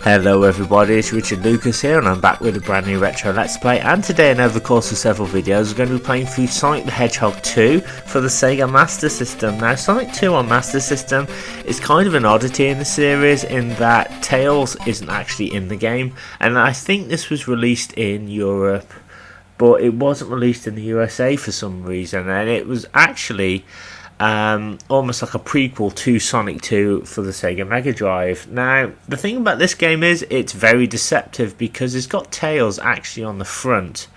Hello everybody, it's Richard Lucas here and I'm back with a brand new retro let's play, and today and over the course of several videos we're going to be playing through Sonic the Hedgehog 2 for the Sega Master System. Now Sonic 2 on Master System is kind of an oddity in the series in that Tails isn't actually in the game, and I think this was released in Europe but it wasn't released in the USA for some reason, and it was actually almost like a prequel to Sonic 2 for the Sega Mega Drive. Now the thing about this game is it's very deceptive because it's got Tails actually on the front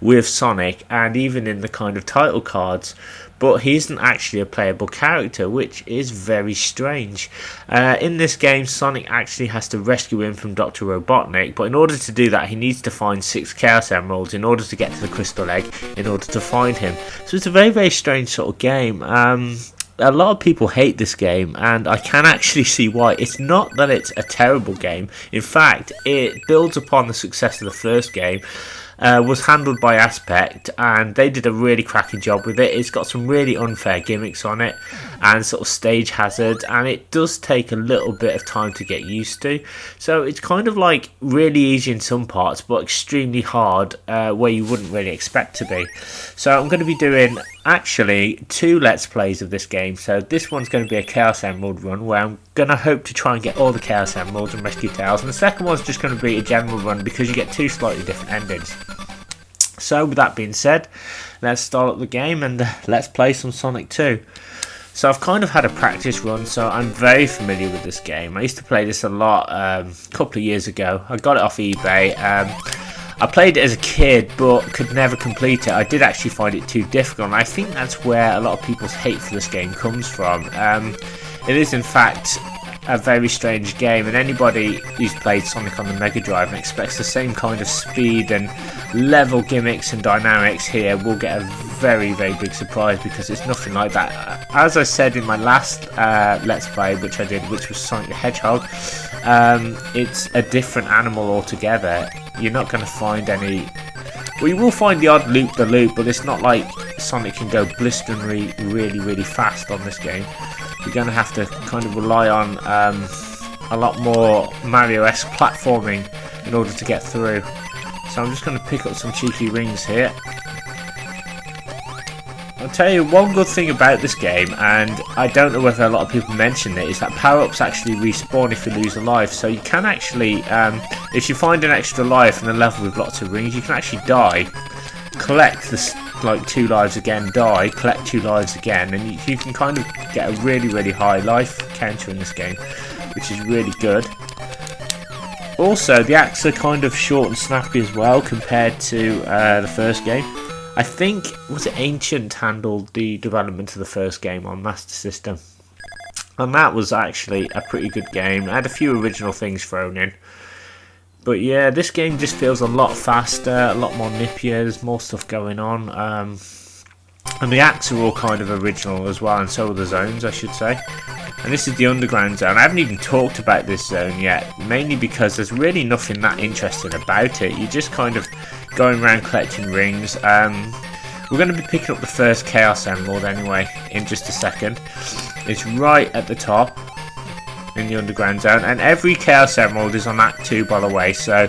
with Sonic and even in the kind of title cards, but he isn't actually a playable character, which is very strange. In this game Sonic actually has to rescue him from Dr Robotnik, but in order to do that he needs to find 6 Chaos Emeralds in order to get to the Crystal Egg in order to find him. So it's a very strange sort of game. A lot of people hate this game and I can actually see why. It's not that it's a terrible game, in fact it builds upon the success of the first game. Was handled by Aspect and they did a really cracking job with it. It's got some really unfair gimmicks on it and sort of stage hazards, and it does take a little bit of time to get used to, so it's kind of like really easy in some parts but extremely hard where you wouldn't really expect to be. So I'm going to be doing actually 2 let's plays of this game. So this one's going to be a Chaos Emerald run where I'm going to hope to try and get all the Chaos Emeralds and rescue Tails, and the second one's just going to be a general run because you get 2 slightly different endings. So with that being said, let's start up the game and let's play some Sonic 2. So I've kind of had a practice run, so I'm very familiar with this game. I used to play this a lot a couple of years ago. I got it off eBay. I played it as a kid but could never complete it. I did actually find it too difficult, and I think that's where a lot of people's hate for this game comes from. It is in fact a very strange game, and anybody who's played Sonic on the Mega Drive and expects the same kind of speed and level gimmicks and dynamics here will get a very big surprise, because it's nothing like that. As I said in my last let's play which I did, which was Sonic the Hedgehog, it's a different animal altogether. You're not going to find any, well, you will find the odd loop-the-loop, but it's not like Sonic can go blisteringly really fast on this game. You're going to have to kind of rely on a lot more Mario-esque platforming in order to get through. So I'm just going to pick up some cheeky rings here. I'll tell you one good thing about this game, and I don't know whether a lot of people mention it, is that power-ups actually respawn if you lose a life. So you can actually, if you find an extra life in a level with lots of rings, you can actually die, collect this, like 2 lives again, die, collect 2 lives again, and you can kind of get a really high life counter in this game, which is really good. Also, the acts are kind of short and snappy as well compared to the first game. I think, was it Ancient handled the development of the first game on Master System, and that was actually a pretty good game. It had a few original things thrown in. But yeah, this game just feels a lot faster, a lot more nippier, there's more stuff going on. And the acts are all kind of original as well, and so are the zones, I should say. And this is the underground zone. I haven't even talked about this zone yet, mainly because there's really nothing that interesting about it. You're just kind of going around collecting rings. We're going to be picking up the first Chaos Emerald anyway, in just a second. It's right at the top in the underground zone, and every Chaos Emerald is on Act 2, by the way, so,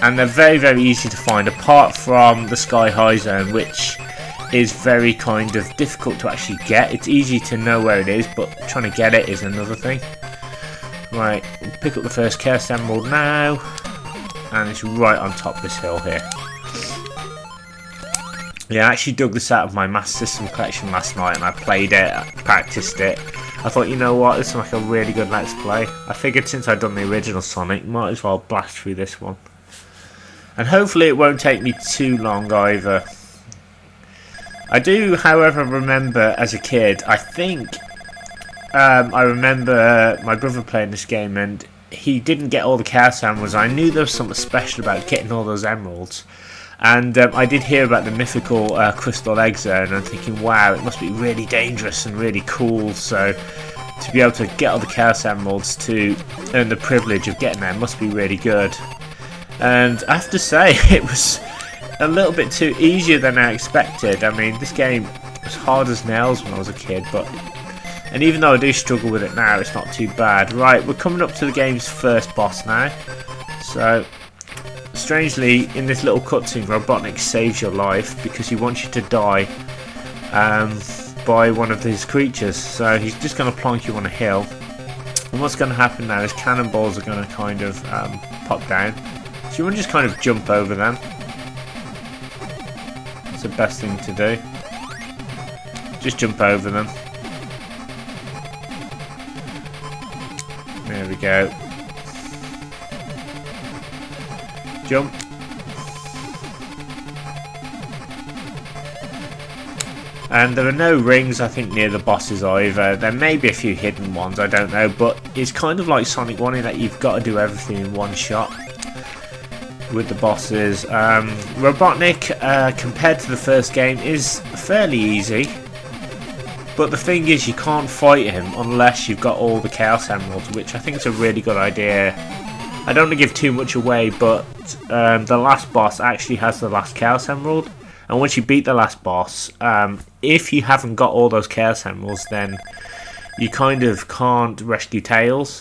and they're very easy to find, apart from the Sky High zone, which is very kind of difficult to actually get. It's easy to know where it is, but trying to get it is another thing. Right, we'll pick up the first Chaos Emerald now, and it's right on top of this hill here. Yeah, I actually dug this out of my Master System collection last night, and I played it, I practiced it. I thought, you know what, this is like a really good let's play. I figured since I'd done the original Sonic, might as well blast through this one. And hopefully it won't take me too long either. I do, however, remember as a kid, I think, I remember my brother playing this game and he didn't get all the Chaos Emeralds. I knew there was something special about getting all those emeralds. And I did hear about the mythical Crystal Egg Zone, and I'm thinking, wow, it must be really dangerous and really cool. So to be able to get all the Chaos Emeralds to earn the privilege of getting there must be really good. And I have to say, it was a little bit too easier than I expected. I mean, this game was hard as nails when I was a kid, but And even though I do struggle with it now, it's not too bad. Right, we're coming up to the game's first boss now. So, strangely, in this little cutscene, Robotnik saves your life because he wants you to die by one of his creatures. So he's just going to plonk you on a hill. And what's going to happen now is cannonballs are going to kind of pop down. So you want to just kind of jump over them. That's the best thing to do. Just jump over them. There we go. Jump. And there are no rings, I think, near the bosses either. There may be a few hidden ones, I don't know. But it's kind of like Sonic 1 in that you've got to do everything in one shot with the bosses. Robotnik, compared to the first game, is fairly easy. But the thing is, you can't fight him unless you've got all the Chaos Emeralds, which I think is a really good idea. I don't want to give too much away, but the last boss actually has the last Chaos Emerald. And once you beat the last boss, if you haven't got all those Chaos Emeralds, then you kind of can't rescue Tails.